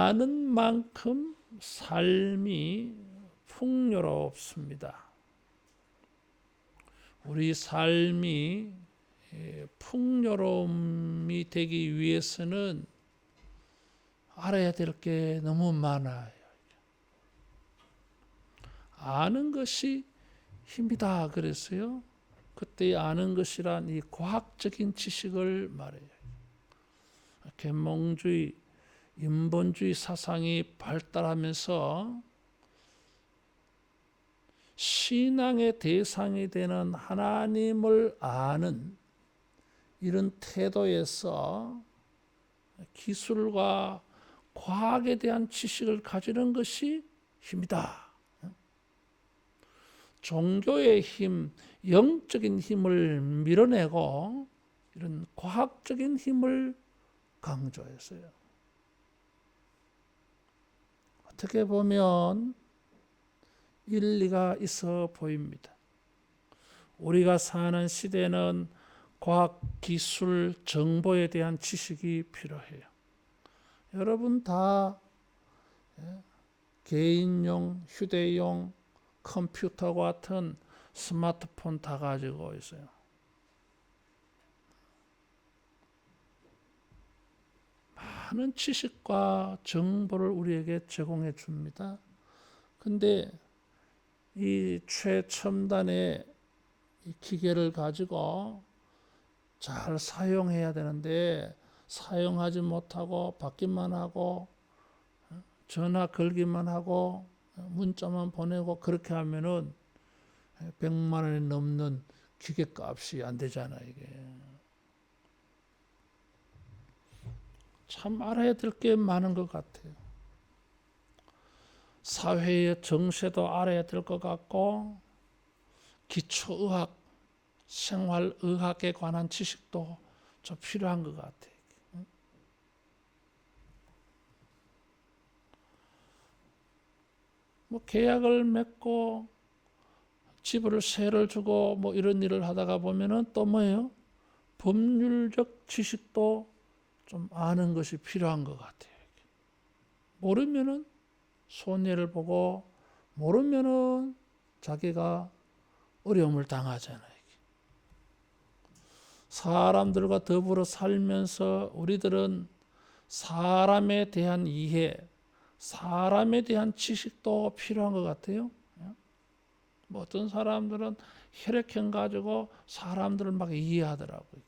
아는 만큼 삶이 풍요롭습니다. 우리 삶이 풍요로움이 되기 위해서는 알아야 될 게 너무 많아요. 아는 것이 힘이다 그랬어요. 그때 아는 것이란 이 과학적인 지식을 말해요. 계몽주의, 인본주의 사상이 발달하면서 신앙의 대상이 되는 하나님을 아는 이런 태도에서 기술과 과학에 대한 지식을 가지는 것이 힘이다. 종교의 힘, 영적인 힘을 밀어내고 이런 과학적인 힘을 강조했어요. 어떻게 보면 일리가 있어 보입니다. 우리가 사는 시대는 과학, 기술, 정보에 대한 지식이 필요해요. 여러분 다 개인용, 휴대용, 컴퓨터 같은 스마트폰 다 가지고 있어요. 많은 지식과 정보를 우리에게 제공해 줍니다. 근데 이 최첨단의 이 기계를 가지고 잘 사용해야 되는데 사용하지 못하고 받기만 하고 전화 걸기만 하고 문자만 보내고 그렇게 하면은 100만 원이 넘는 기계값이 안 되잖아 이게. 참 알아야 될 게 많은 것 같아요. 사회의 정세도 알아야 될 것 같고 기초의학, 생활의학에 관한 지식도 좀 필요한 것 같아요. 뭐 계약을 맺고 집을 세를 주고 뭐 이런 일을 하다가 보면은 또 뭐예요? 법률적 지식도 좀 아는 것이 필요한 것 같아요. 모르면은 손해를 보고 모르면은 자기가 어려움을 당하잖아요. 사람들과 더불어 살면서 우리들은 사람에 대한 이해, 사람에 대한 지식도 필요한 것 같아요. 뭐 어떤 사람들은 혈액형 가지고 사람들을 막 이해하더라고요.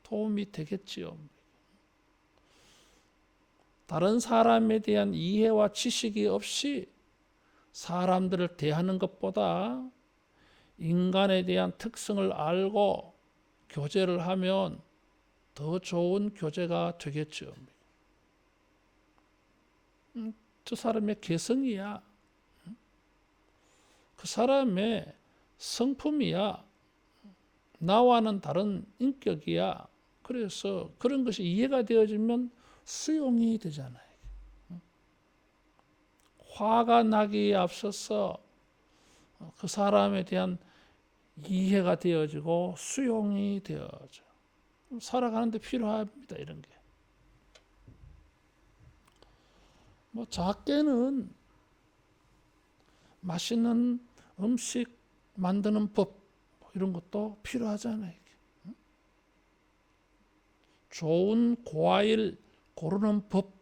도움이 되겠지요. 다른 사람에 대한 이해와 지식이 없이 사람들을 대하는 것보다 인간에 대한 특성을 알고 교제를 하면 더 좋은 교제가 되겠죠. 저 사람의 개성이야. 그 사람의 성품이야. 나와는 다른 인격이야. 그래서 그런 것이 이해가 되어지면 수용이 되잖아요. 화가 나기에 앞서서 그 사람에 대한 이해가 되어지고 수용이 되어져. 살아가는데 필요합니다. 이런 게. 뭐 작게는 맛있는 음식 만드는 법 이런 것도 필요하잖아요. 좋은 과일 고르는 법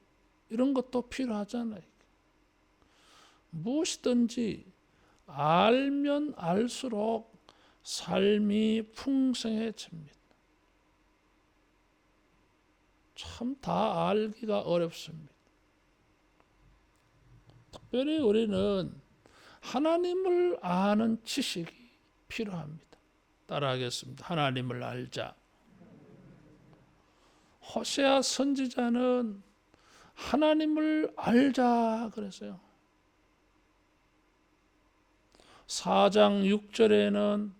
이런 것도 필요하잖아요. 무엇이든지 알면 알수록 삶이 풍성해집니다. 참 다 알기가 어렵습니다. 특별히 우리는 하나님을 아는 지식이 필요합니다. 따라하겠습니다. 하나님을 알자. 호세아 선지자는 하나님을 알자 그랬어요. 4장 6절에는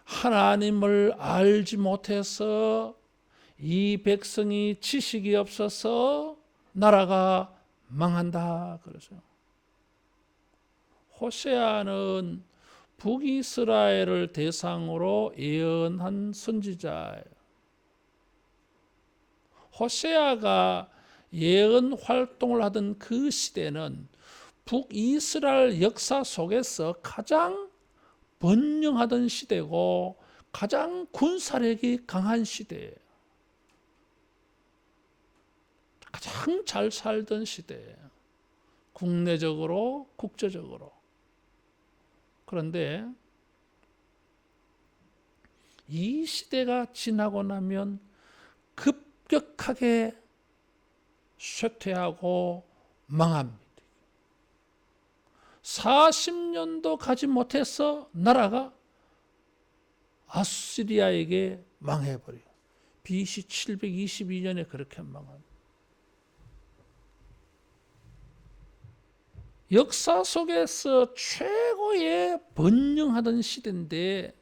하나님을 알지 못해서 이 백성이 지식이 없어서 나라가 망한다 그랬어요. 호세아는 북이스라엘을 대상으로 예언한 선지자예요. 호세아가 예언 활동을 하던 그 시대는 북이스라엘 역사 속에서 가장 번영하던 시대고 가장 군사력이 강한 시대예요. 가장 잘 살던 시대예요. 국내적으로, 국제적으로. 그런데 이 시대가 지나고 나면 급격하게 쇠퇴하고 망합니다. 40년도 가지 못해서 나라가 아수리아에게 망해버려요. BC 722년에 그렇게 망합니다. 역사 속에서 최고의 번영하던 시대인데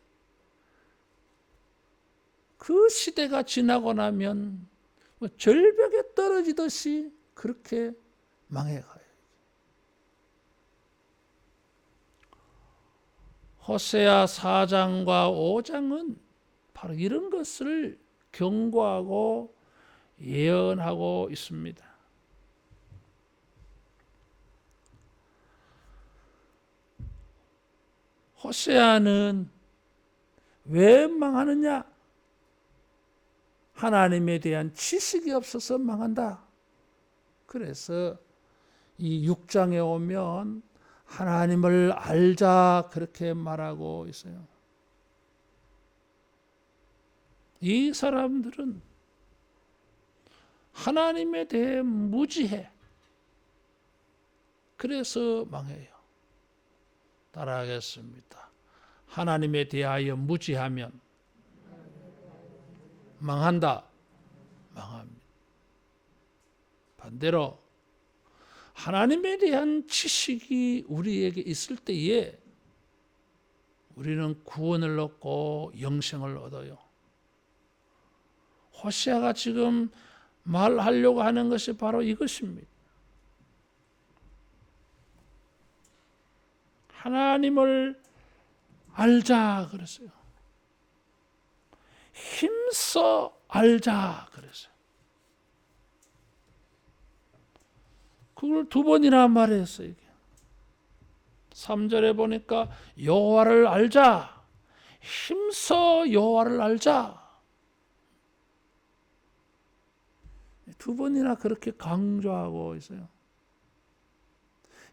그 시대가 지나고 나면 절벽에 떨어지듯이 그렇게 망해가요. 호세아 4장과 5장은 바로 이런 것을 경고하고 예언하고 있습니다. 호세아는 왜 망하느냐? 하나님에 대한 지식이 없어서 망한다. 그래서 이 6장에 오면 하나님을 알자 그렇게 말하고 있어요. 이 사람들은 하나님에 대해 무지해. 그래서 망해요. 따라하겠습니다. 하나님에 대하여 무지하면 망한다. 망합니다. 반대로 하나님에 대한 지식이 우리에게 있을 때에 우리는 구원을 얻고 영생을 얻어요. 호세아가 지금 말하려고 하는 것이 바로 이것입니다. 하나님을 알자 그랬어요. 힘써 알자 그랬어요. 그걸 2번이나 말했어요. 3절에 보니까 여호와를 알자. 힘써 여호와를 알자. 2번이나 그렇게 강조하고 있어요.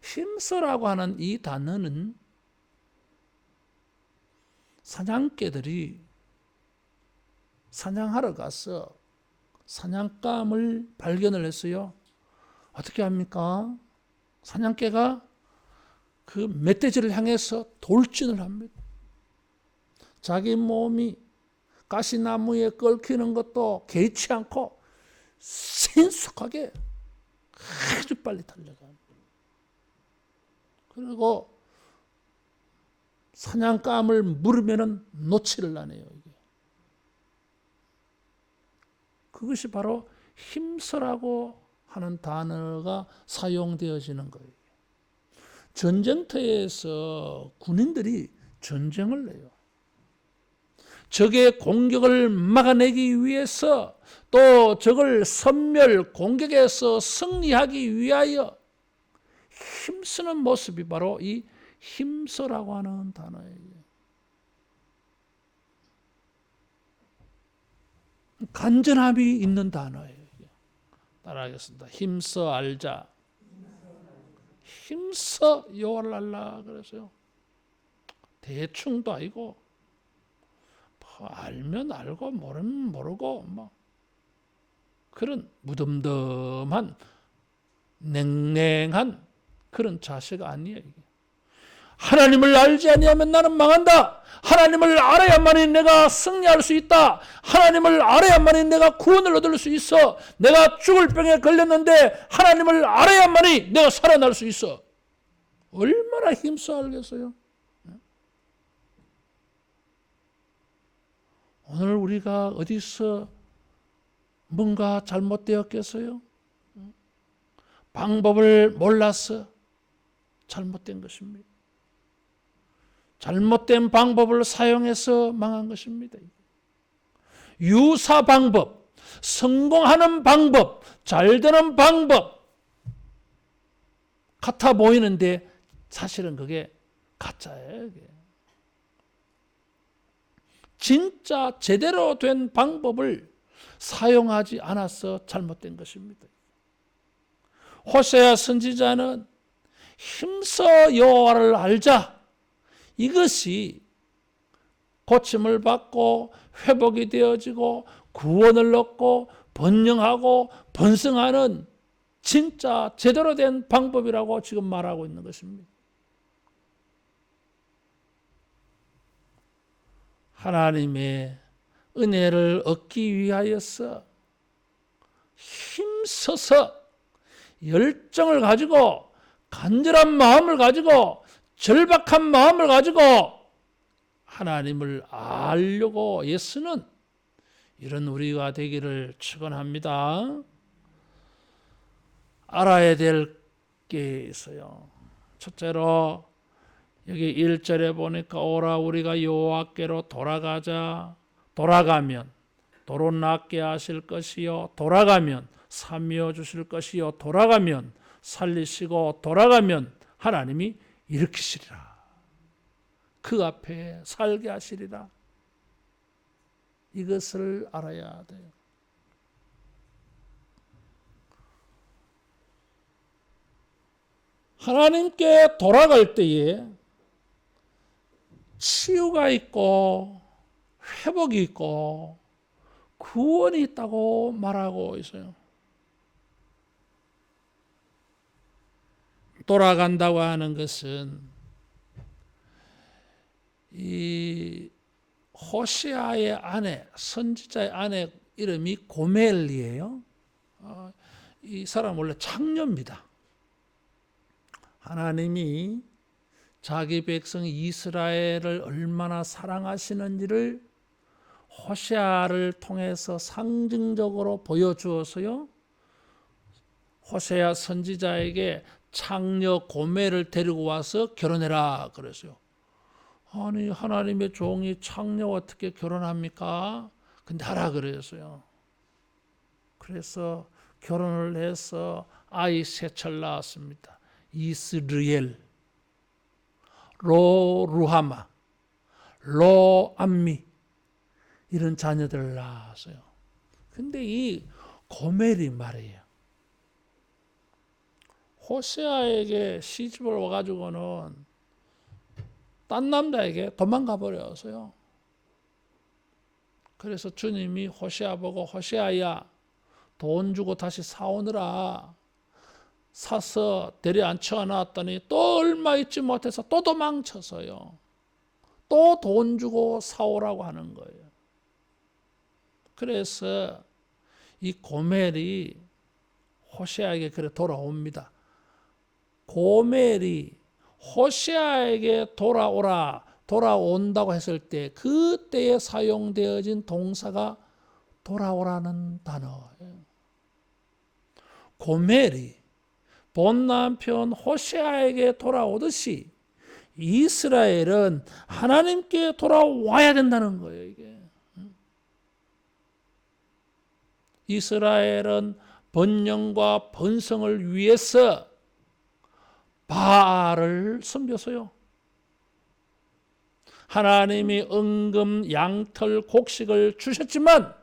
힘써라고 하는 이 단어는 사냥개들이 사냥하러 가서 사냥감을 발견을 했어요. 어떻게 합니까? 사냥개가 그 멧돼지를 향해서 돌진을 합니다. 자기 몸이 가시나무에 끓기는 것도 개의치 않고 신속하게 아주 빨리 달려갑니다. 그리고 사냥감을 물으면 놓치를 안 해요. 이게. 그것이 바로 힘써라고 하는 단어가 사용되어지는 거예요. 전쟁터에서 군인들이 전쟁을 해요. 적의 공격을 막아내기 위해서 또 적을 섬멸 공격에서 승리하기 위하여 힘쓰는 모습이 바로 이 힘써라고 하는 단어예요. 간절함이 있는 단어예요. 따라하겠습니다. 힘써 알자. 힘써 여호와를 알라 그랬어요. 대충도 아니고 뭐 알면 알고 모르면 모르고 뭐 그런 무덤덤한 냉랭한 그런 자세가 아니에요. 이게. 하나님을 알지 아니하면 나는 망한다. 하나님을 알아야만이 내가 승리할 수 있다. 하나님을 알아야만이 내가 구원을 얻을 수 있어. 내가 죽을 병에 걸렸는데 하나님을 알아야만이 내가 살아날 수 있어. 얼마나 힘써 알겠어요? 오늘 우리가 어디서 뭔가 잘못되었겠어요? 방법을 몰라서 잘못된 것입니다. 잘못된 방법을 사용해서 망한 것입니다. 유사 방법, 성공하는 방법, 잘 되는 방법 같아 보이는데 사실은 그게 가짜예요. 그게. 진짜 제대로 된 방법을 사용하지 않아서 잘못된 것입니다. 호세아 선지자는 힘써 여호와를 알자, 이것이 고침을 받고 회복이 되어지고 구원을 얻고 번영하고 번성하는 진짜 제대로 된 방법이라고 지금 말하고 있는 것입니다. 하나님의 은혜를 얻기 위하여서 힘써서 열정을 가지고 간절한 마음을 가지고 절박한 마음을 가지고 하나님을 알려고 애쓰는 이런 우리가 되기를 축원합니다. 알아야 될 게 있어요. 첫째로 여기 1절에 보니까 오라 우리가 여호와께로 돌아가자. 돌아가면 도로 낫게 하실 것이요, 돌아가면 삼위어 주실 것이요, 돌아가면 살리시고, 돌아가면 하나님이 일으키시리라. 그 앞에 살게 하시리라. 이것을 알아야 돼요. 하나님께 돌아갈 때에 치유가 있고 회복이 있고 구원이 있다고 말하고 있어요. 돌아간다고 하는 것은 이 호세아의 아내, 선지자의 아내 이름이 고멜이에요. 이 사람 원래 창녀입니다. 하나님이 자기 백성 이스라엘을 얼마나 사랑하시는지를 호세아를 통해서 상징적으로 보여주어서요, 호세아 선지자에게 창녀 고멜을 데리고 와서 결혼해라 그랬어요. 아니, 하나님의 종이 창녀 어떻게 결혼합니까? 근데 하라 그랬어요. 그래서 결혼을 해서 아이 셋을 낳았습니다. 이스르엘, 로루하마, 로암미 이런 자녀들을 낳았어요. 근데 이 고멜이 말이에요, 호세아에게 시집을 와가지고는 딴 남자에게 도망가 버렸어요. 그래서 주님이 호세아 보고 호세아야 돈 주고 다시 사오느라 사서 데려앉혀 놨더니 또 얼마 있지 못해서 또 도망쳐서요. 또 돈 주고 사오라고 하는 거예요. 그래서 이 고멜이 호세아에게 그래 돌아옵니다. 고멜이 호세아에게 돌아온다고 했을 때 그때에 사용되어진 동사가 돌아오라는 단어예요. 고멜이 본 남편 호세아에게 돌아오듯이 이스라엘은 하나님께 돌아와야 된다는 거예요. 이게 이스라엘은 번영과 번성을 위해서 바알을 섬겼어요. 하나님이 은금, 양털, 곡식을 주셨지만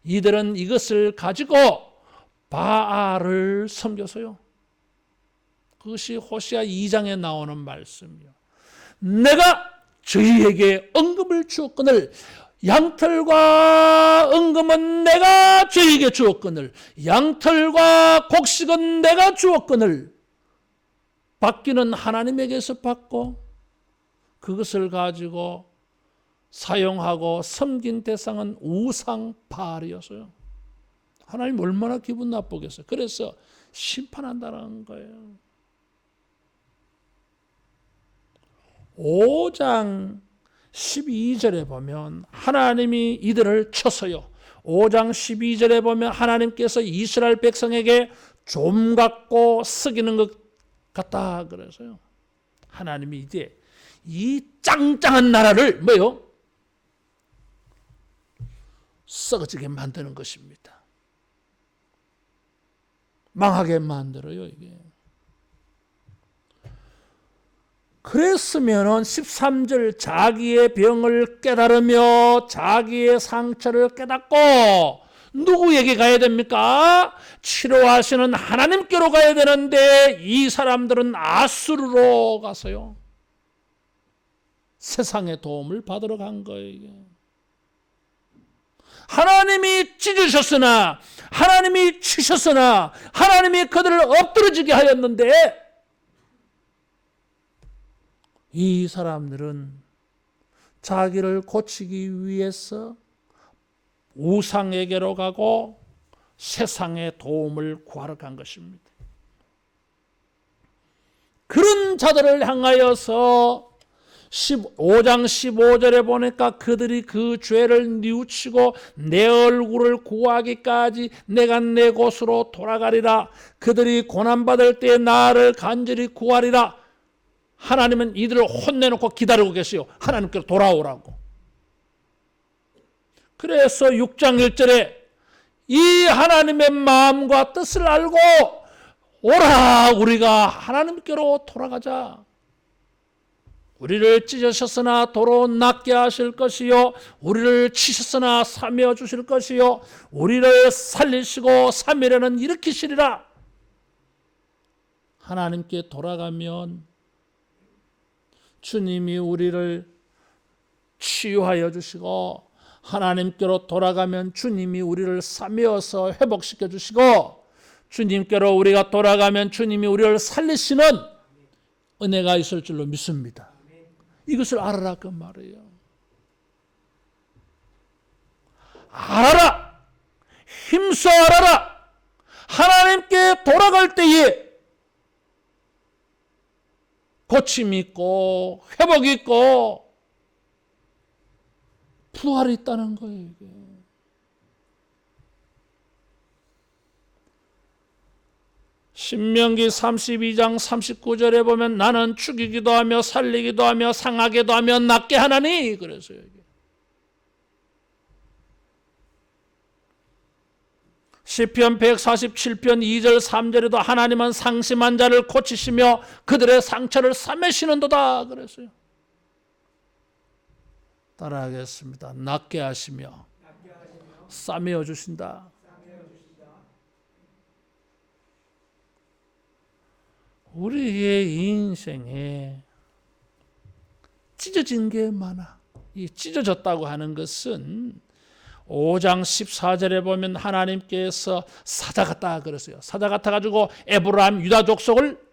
이들은 이것을 가지고 바알을 섬겼어요. 그것이 호세아 2장에 나오는 말씀이요. 내가 저희에게 은금을 주었거늘 양털과 은금은 내가 저희에게 주었거늘 양털과 곡식은 내가 주었거늘 받기는 하나님에게서 받고 그것을 가지고 사용하고 섬긴 대상은 우상 바알이었어요. 하나님 얼마나 기분 나쁘겠어요. 그래서 심판한다는 거예요. 5장 12절에 보면 하나님이 이들을 쳐서요. 5장 12절에 보면 하나님께서 이스라엘 백성에게 좀 갖고 썩이는 것 같다 그래서요. 하나님이 이제 이 짱짱한 나라를 뭐요? 썩어지게 만드는 것입니다. 망하게 만들어요, 이게. 그랬으면은 13절 자기의 병을 깨달으며 자기의 상처를 깨닫고 누구에게 가야 됩니까? 치료하시는 하나님께로 가야 되는데 이 사람들은 아수르로 가서요. 세상의 도움을 받으러 간 거예요, 이게. 하나님이 찢으셨으나 하나님이 치셨으나 하나님이 그들을 엎드러지게 하였는데 이 사람들은 자기를 고치기 위해서 우상에게로 가고 세상의 도움을 구하러 간 것입니다. 그런 자들을 향하여서 5장 15절에 보니까 그들이 그 죄를 뉘우치고 내 얼굴을 구하기까지 내가 내 곳으로 돌아가리라. 그들이 고난받을 때 나를 간절히 구하리라. 하나님은 이들을 혼내놓고 기다리고 계세요. 하나님께로 돌아오라고. 그래서 6장 1절에 이 하나님의 마음과 뜻을 알고 오라, 우리가 하나님께로 돌아가자. 우리를 찢으셨으나 도로 낫게 하실 것이요, 우리를 치셨으나 사며 주실 것이요, 우리를 살리시고 3일에는 일으키시리라. 하나님께 돌아가면 주님이 우리를 치유하여 주시고, 하나님께로 돌아가면 주님이 우리를 사매어서 회복시켜 주시고, 주님께로 우리가 돌아가면 주님이 우리를 살리시는 은혜가 있을 줄로 믿습니다. 이것을 알아라 그 말이에요. 알아라. 힘써 알아라. 하나님께 돌아갈 때에 고침이 있고 회복이 있고 부활이 있다는 거예요. 이게. 신명기 32장 39절에 보면 나는 죽이기도 하며 살리기도 하며 상하게도 하며 낫게 하나니, 그래서요. 이게. 시편 147편 2절 3절에도 하나님은 상심한 자를 고치시며 그들의 상처를 싸매시는도다, 그랬어요. 따라하겠습니다. 낫게 하시며 싸매어 주신다. 우리의 인생에 찢어진 게 많아. 이 찢어졌다고 하는 것은 5장 14절에 보면 하나님께서 사자 같다 그랬어요. 사자 같아가지고 에브라임 유다 족속을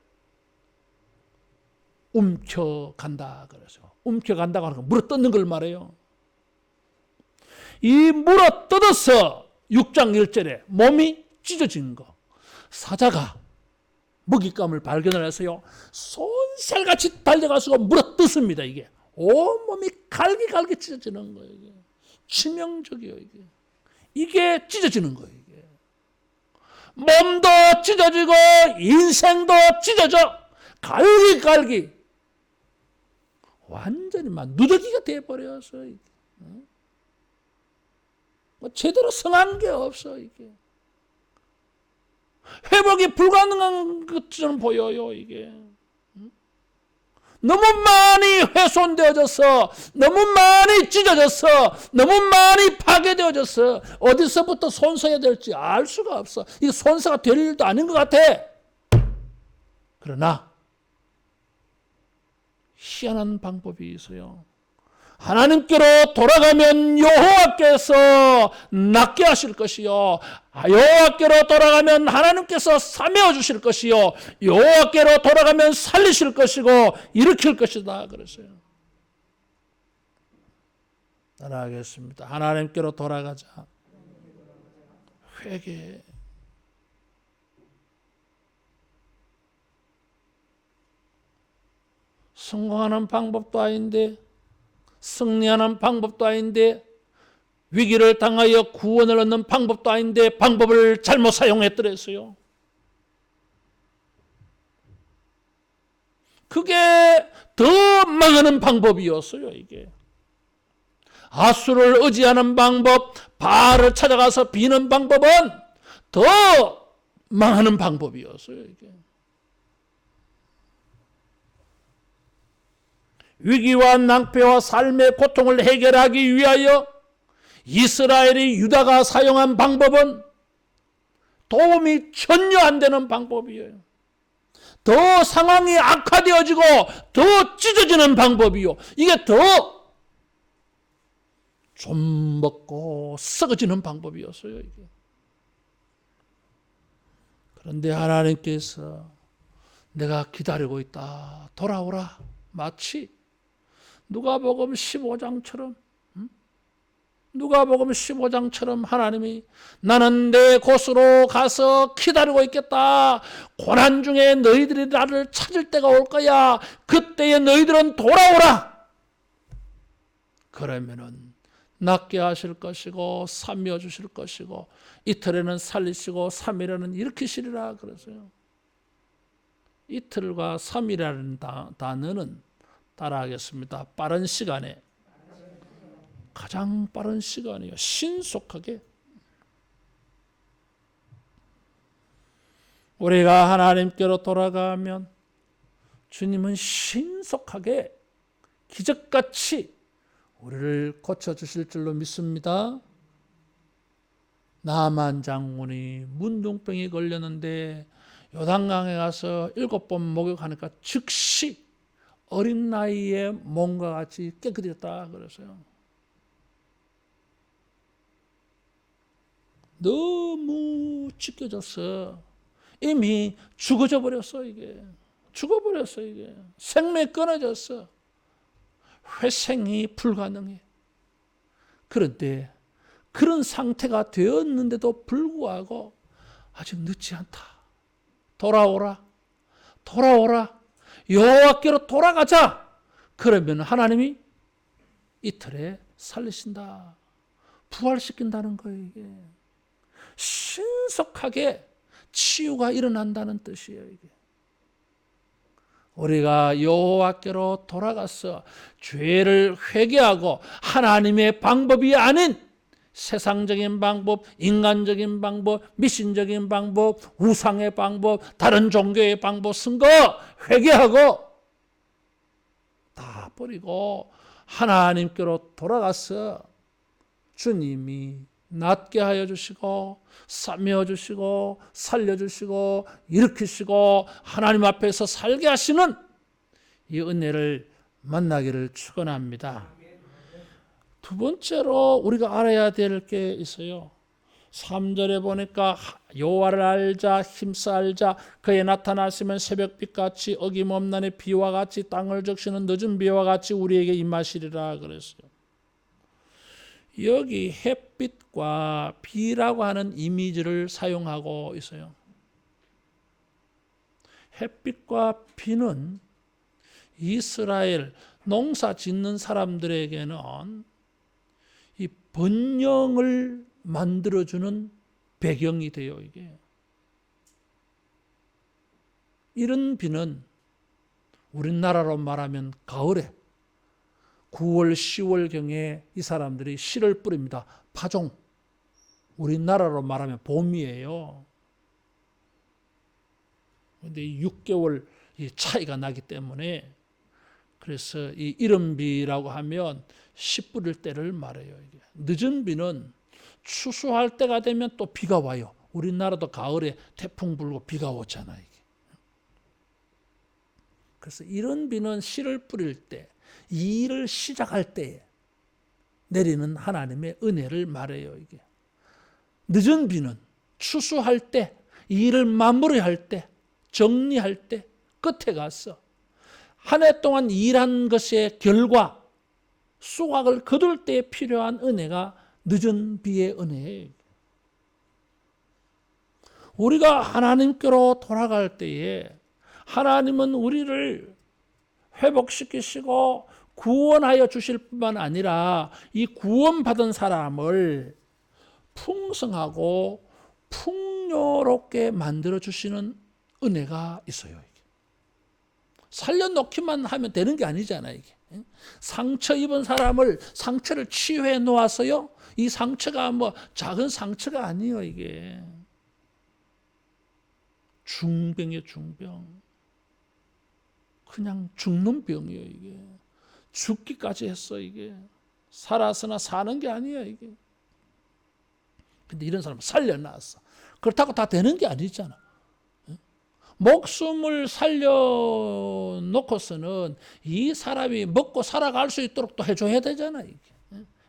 움켜간다 그랬어요. 움켜간다고 하는 건 물어뜯는 걸 말해요. 이 물어뜯어서 6장 1절에 몸이 찢어진 거, 사자가 먹잇감을 발견을 해서요, 손살같이 달려가서 물어뜯습니다. 이게 온몸이 갈기갈기 찢어지는 거예요. 이게 치명적이에요. 이게 찢어지는 거예요. 이게 몸도 찢어지고 인생도 찢어져 갈기갈기 완전히 막 누더기가 돼버려서 이게. 뭐 제대로 성한 게 없어. 이게 회복이 불가능한 것처럼 보여요. 이게 너무 많이 훼손되어져서, 너무 많이 찢어져서, 너무 많이 파괴되어져서 어디서부터 손서야 될지 알 수가 없어. 이게 손서가 될 일도 아닌 것 같아. 그러나 희한한 방법이 있어요. 하나님께로 돌아가면 여호와께서 낫게 하실 것이요, 여호와께로 돌아가면 하나님께서 사매어 주실 것이요, 여호와께로 돌아가면 살리실 것이고 일으킬 것이다 그랬어요. 따라하겠습니다. 하나님께로 돌아가자. 회개. 성공하는 방법도 아닌데, 승리하는 방법도 아닌데, 위기를 당하여 구원을 얻는 방법도 아닌데 방법을 잘못 사용했더랬어요. 그게 더 망하는 방법이었어요. 이게 아수를 의지하는 방법, 바알을 찾아가서 비는 방법은 더 망하는 방법이었어요. 이게. 위기와 낭패와 삶의 고통을 해결하기 위하여 이스라엘이 유다가 사용한 방법은 도움이 전혀 안 되는 방법이에요. 더 상황이 악화되어지고 더 찢어지는 방법이요. 이게 더 좀 먹고 썩어지는 방법이었어요. 이게. 그런데 하나님께서 내가 기다리고 있다. 돌아오라. 마치 누가복음 15장처럼 누가복음 15장처럼 하나님이 나는 내 곳으로 가서 기다리고 있겠다. 고난 중에 너희들이 나를 찾을 때가 올 거야. 그때에 너희들은 돌아오라. 그러면은 낫게 하실 것이고 삼여 주실 것이고 이틀에는 살리시고 3일에는 일으키시리라 그랬어요. 이틀과 3일이라는 단어는 따라하겠습니다. 빠른 시간에, 가장 빠른 시간이요. 신속하게. 우리가 하나님께로 돌아가면 주님은 신속하게 기적같이 우리를 고쳐주실 줄로 믿습니다. 나만 장군이 문둥병이 걸렸는데 요단강에 가서 7번 목욕하니까 즉시 어린 나이에 몸과 같이 깨끗해졌다 그랬어요. 너무 찢겨졌어. 이미 죽어져 버렸어. 이게 죽어버렸어. 이게 생명이 끊어졌어. 회생이 불가능해. 그런데 그런 상태가 되었는데도 불구하고 아직 늦지 않다. 돌아오라. 돌아오라. 여호와께로 돌아가자. 그러면 하나님이 이틀에 살리신다. 부활시킨다는 거예요. 이게 신속하게 치유가 일어난다는 뜻이에요. 이게. 우리가 여호와께로 돌아가서 죄를 회개하고 하나님의 방법이 아닌 세상적인 방법, 인간적인 방법, 미신적인 방법, 우상의 방법, 다른 종교의 방법 쓴 거 회개하고 다 버리고 하나님께로 돌아가서 주님이 낫게 하여 주시고 싸매어 주시고 살려주시고 일으키시고 하나님 앞에서 살게 하시는 이 은혜를 만나기를 축원합니다. 두 번째로 우리가 알아야 될 게 있어요. 3절에 보니까 여호와를 알자 힘써 알자 그에 나타나시면 새벽빛같이 어김없나니 비와 같이 땅을 적시는 늦은 비와 같이 우리에게 임하시리라 그랬어요. 여기 햇빛과 비라고 하는 이미지를 사용하고 있어요. 햇빛과 비는 이스라엘 농사 짓는 사람들에게는 이 번영을 만들어주는 배경이 돼요. 이게. 이런 비는 우리나라로 말하면 가을에 9월, 10월경에 이 사람들이 씨를 뿌립니다. 파종. 우리나라로 말하면 봄이에요. 그런데 6개월 차이가 나기 때문에 그래서 이 이른비라고 하면 씨 뿌릴 때를 말해요. 이게. 늦은 비는 추수할 때가 되면 또 비가 와요. 우리나라도 가을에 태풍 불고 비가 오잖아요. 이게. 그래서 이런 비는 씨를 뿌릴 때 이 일을 시작할 때에 내리는 하나님의 은혜를 말해요. 이게. 늦은 비는 추수할 때, 이 일을 마무리할 때, 정리할 때, 끝에 가서 한 해 동안 일한 것의 결과, 수확을 거둘 때 필요한 은혜가 늦은 비의 은혜예요. 우리가 하나님께로 돌아갈 때에 하나님은 우리를 회복시키시고 구원하여 주실 뿐만 아니라 이 구원받은 사람을 풍성하고 풍요롭게 만들어 주시는 은혜가 있어요. 살려놓기만 하면 되는 게 아니잖아요. 이게. 상처 입은 사람을 상처를 치유해 놓아서요. 이 상처가 뭐 작은 상처가 아니에요. 이게. 중병이에요, 중병. 그냥 죽는 병이에요, 이게. 죽기까지 했어, 이게. 살아서나 사는 게 아니야, 이게. 근데 이런 사람은 살려놨어. 그렇다고 다 되는 게 아니잖아. 목숨을 살려놓고서는 이 사람이 먹고 살아갈 수 있도록 또 해줘야 되잖아, 이게.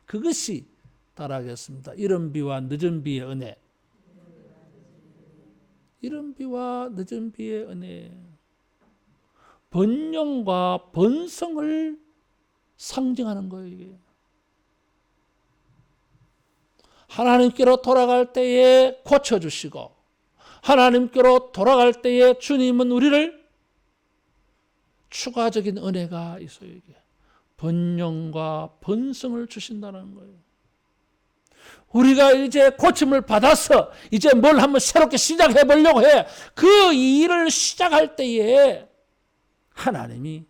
그것이 따라하겠습니다. 이른 비와 늦은 비의 은혜. 이른 비와 늦은 비의 은혜. 번영과 번성을 상징하는 거예요, 이게. 하나님께로 돌아갈 때에 고쳐주시고, 하나님께로 돌아갈 때에 주님은 우리를 추가적인 은혜가 있어요, 이게. 번영과 번성을 주신다는 거예요. 우리가 이제 고침을 받아서 이제 뭘 한번 새롭게 시작해 보려고 해. 그 일을 시작할 때에 하나님이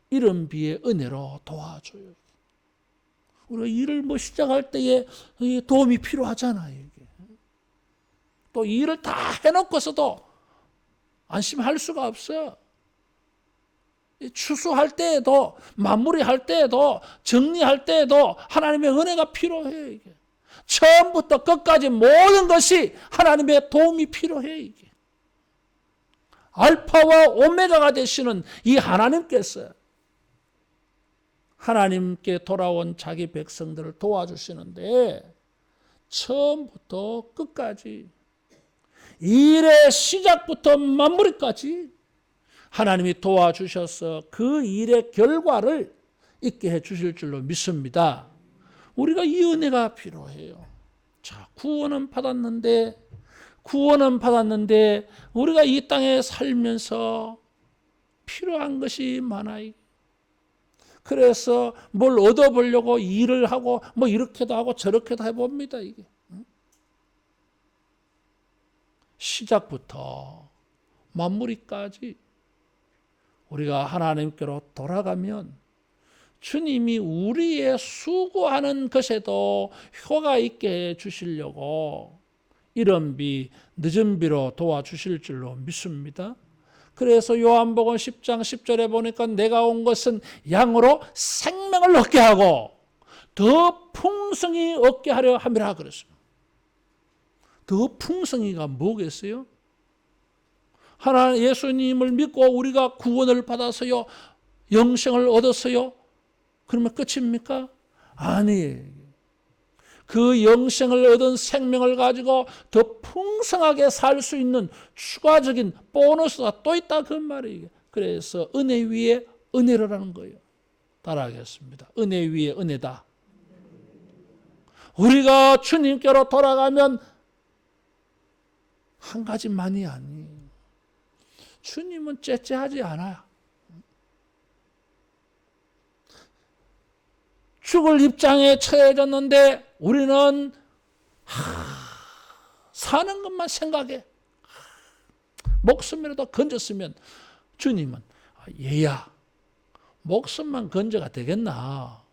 이른 비의 은혜로 도와줘요. 우리가 일을 뭐 시작할 때에 도움이 필요하잖아요. 이게. 또 일을 다 해놓고서도 안심할 수가 없어요. 추수할 때에도, 마무리할 때에도, 정리할 때에도 하나님의 은혜가 필요해요. 이게. 처음부터 끝까지 모든 것이 하나님의 도움이 필요해, 이게. 알파와 오메가가 되시는 이 하나님께서 하나님께 돌아온 자기 백성들을 도와주시는데, 처음부터 끝까지, 일의 시작부터 마무리까지 하나님이 도와주셔서 그 일의 결과를 있게 해 주실 줄로 믿습니다. 우리가 이 은혜가 필요해요. 자, 구원은 받았는데 우리가 이 땅에 살면서 필요한 것이 많아요. 그래서 뭘 얻어보려고 일을 하고 뭐 이렇게도 하고 저렇게도 해봅니다, 이게. 시작부터 마무리까지 우리가 하나님께로 돌아가면 주님이 우리의 수고하는 것에도 효과 있게 해주시려고 이른 비, 늦은 비로 도와주실 줄로 믿습니다. 그래서 요한복음 10장 10절에 보니까 내가 온 것은 양으로 생명을 얻게 하고 더 풍성히 얻게 하려 함이라 그랬습니다. 더 풍성히가 뭐겠어요? 하나님 예수님을 믿고 우리가 구원을 받아서요, 영생을 얻었어요? 그러면 끝입니까? 아니, 그 영생을 얻은 생명을 가지고 더 풍성하게 살 수 있는 추가적인 보너스가 또 있다, 그 말이에요. 그래서 은혜 위에 은혜라는 거예요. 따라하겠습니다. 은혜 위에 은혜다. 우리가 주님께로 돌아가면 한 가지만이 아니에요. 주님은 째째하지 않아요. 죽을 입장에 처해졌는데 우리는 사는 것만 생각해. 목숨이라도 건졌으면 주님은 얘야, 목숨만 건져가 되겠나?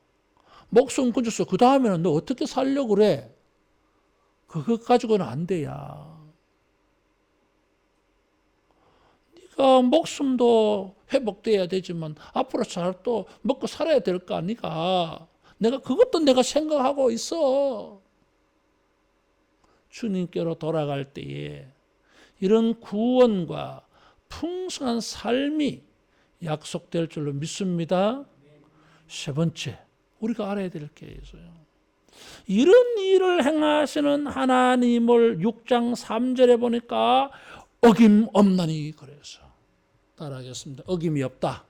목숨 건졌어. 그 다음에는 너 어떻게 살려고 그래? 그것 가지고는 안 돼야. 네가 목숨도 회복돼야 되지만 앞으로 잘 또 먹고 살아야 될 거 아니까. 내가 그것도 내가 생각하고 있어. 주님께로 돌아갈 때에 이런 구원과 풍성한 삶이 약속될 줄로 믿습니다. 세 번째, 우리가 알아야 될 게 있어요. 이런 일을 행하시는 하나님을 6장 3절에 보니까 어김없나니 그래서 따라하겠습니다. 어김이 없다.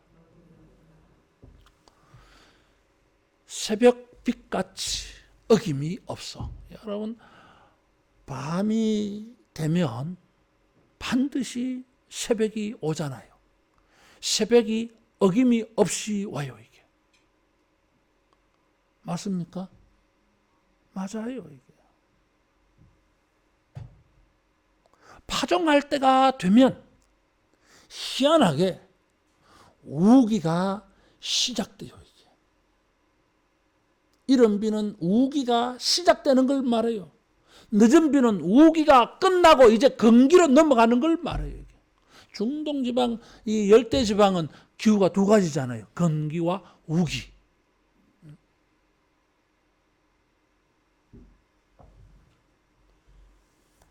새벽빛같이 어김이 없어. 여러분, 밤이 되면 반드시 새벽이 오잖아요. 새벽이 어김이 없이 와요, 이게. 맞습니까? 맞아요, 이게. 파종할 때가 되면 희한하게 우기가 시작돼요, 이게. 이른 비는 우기가 시작되는 걸 말해요. 늦은 비는 우기가 끝나고 이제 건기로 넘어가는 걸 말해요, 이게. 중동 지방, 이 열대 지방은 기후가 두 가지잖아요. 건기와 우기.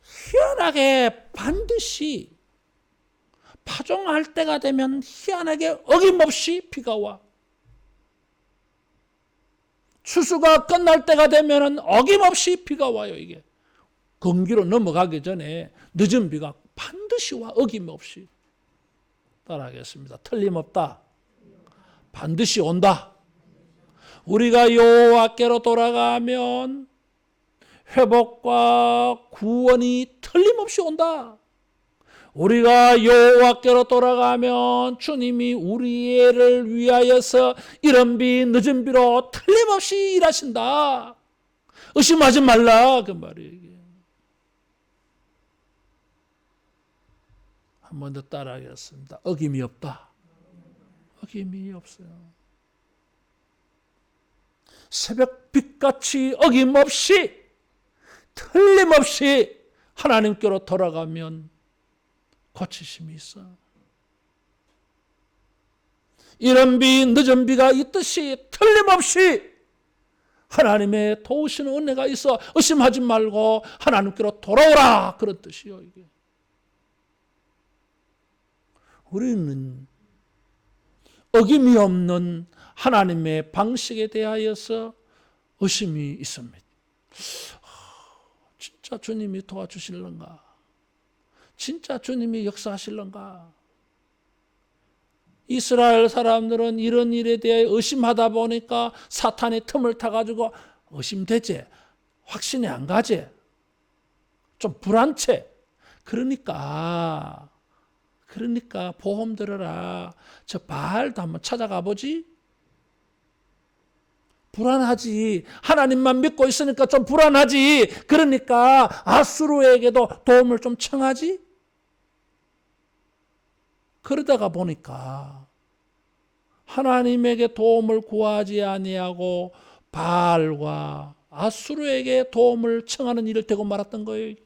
희한하게 반드시 파종할 때가 되면 희한하게 어김없이 비가 와. 추수가 끝날 때가 되면 어김없이 비가 와요. 이게 건기로 넘어가기 전에 늦은 비가 반드시 와. 어김없이. 따라하겠습니다. 틀림없다. 반드시 온다. 우리가 여호와께로 돌아가면 회복과 구원이 틀림없이 온다. 우리가 여호와께로 돌아가면 주님이 우리를 위하여서 이른 비 늦은 비로 틀림없이 일하신다. 의심하지 말라 그 말이에요. 한 번 더 따라하겠습니다. 어김이 없다. 어김이 없어요. 새벽빛같이 어김없이 틀림없이 하나님께로 돌아가면 고치심이 있어. 이른 비 늦은 비가 있듯이 틀림없이 하나님의 도우시는 은혜가 있어. 의심하지 말고 하나님께로 돌아오라 그런 뜻이요. 이게. 우리는 어김이 없는 하나님의 방식에 대하여서 의심이 있습니다. 진짜 주님이 도와주실런가? 진짜 주님이 역사하실런가? 이스라엘 사람들은 이런 일에 대해 의심하다 보니까 사탄이 틈을 타가지고 의심되지? 확신이 안 가지? 좀 불안채? 그러니까 보험 들어라. 저 바알도 한번 찾아가 보지? 불안하지. 하나님만 믿고 있으니까 좀 불안하지. 그러니까 아수르에게도 도움을 좀 청하지? 그러다가 보니까 하나님에게 도움을 구하지 아니하고 바알과 아수르에게 도움을 청하는 일을 되고 말았던 거예요. 이게.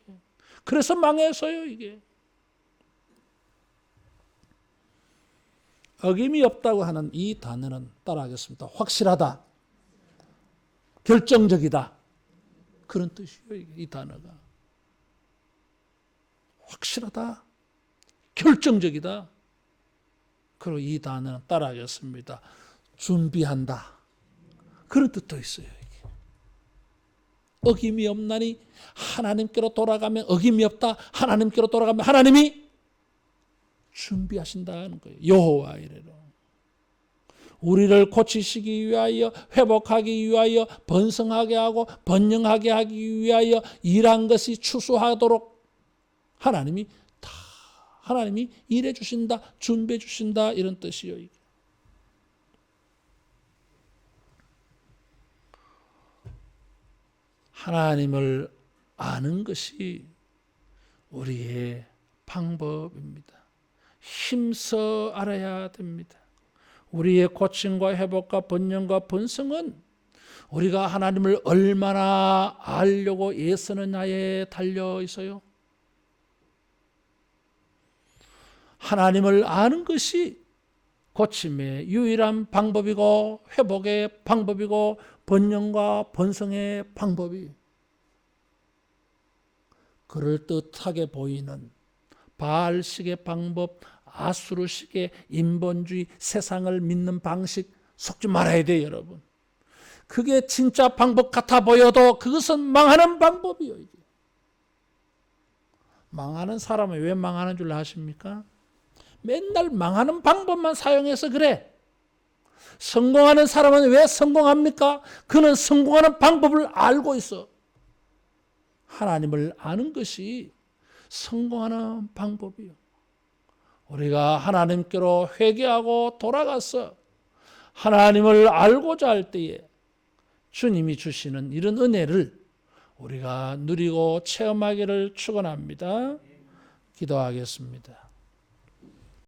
그래서 망해서요. 이게. 어김이 없다고 하는 이 단어는 따라하겠습니다. 확실하다. 결정적이다. 그런 뜻이에요. 이 단어가. 확실하다. 결정적이다. 그리고 이 단어는 따라하겠습니다. 준비한다. 그런 뜻도 있어요. 이게. 어김이 없나니 하나님께로 돌아가면 어김이 없다. 하나님께로 돌아가면 하나님이 준비하신다는 거예요. 여호와 이래로. 우리를 고치시기 위하여 회복하기 위하여 번성하게 하고 번영하게 하기 위하여 일한 것이 추수하도록 하나님이 일해 주신다. 준비해 주신다. 이런 뜻이요. 이게. 하나님을 아는 것이 우리의 방법입니다. 힘써 알아야 됩니다. 우리의 고침과 회복과 번영과 번성은 우리가 하나님을 얼마나 알려고 애쓰느냐에 달려 있어요. 하나님을 아는 것이 고침의 유일한 방법이고 회복의 방법이고 번영과 번성의 방법이 그럴듯하게 보이는 바알식의 방법, 아수르식의 인본주의, 세상을 믿는 방식 속지 말아야 돼요, 여러분. 그게 진짜 방법 같아 보여도 그것은 망하는 방법이에요. 이게. 망하는 사람은 왜 망하는 줄 아십니까? 맨날 망하는 방법만 사용해서 그래. 성공하는 사람은 왜 성공합니까? 그는 성공하는 방법을 알고 있어. 하나님을 아는 것이 성공하는 방법이요. 우리가 하나님께로 회개하고 돌아가서 하나님을 알고자 할 때에 주님이 주시는 이런 은혜를 우리가 누리고 체험하기를 축원합니다. 기도하겠습니다.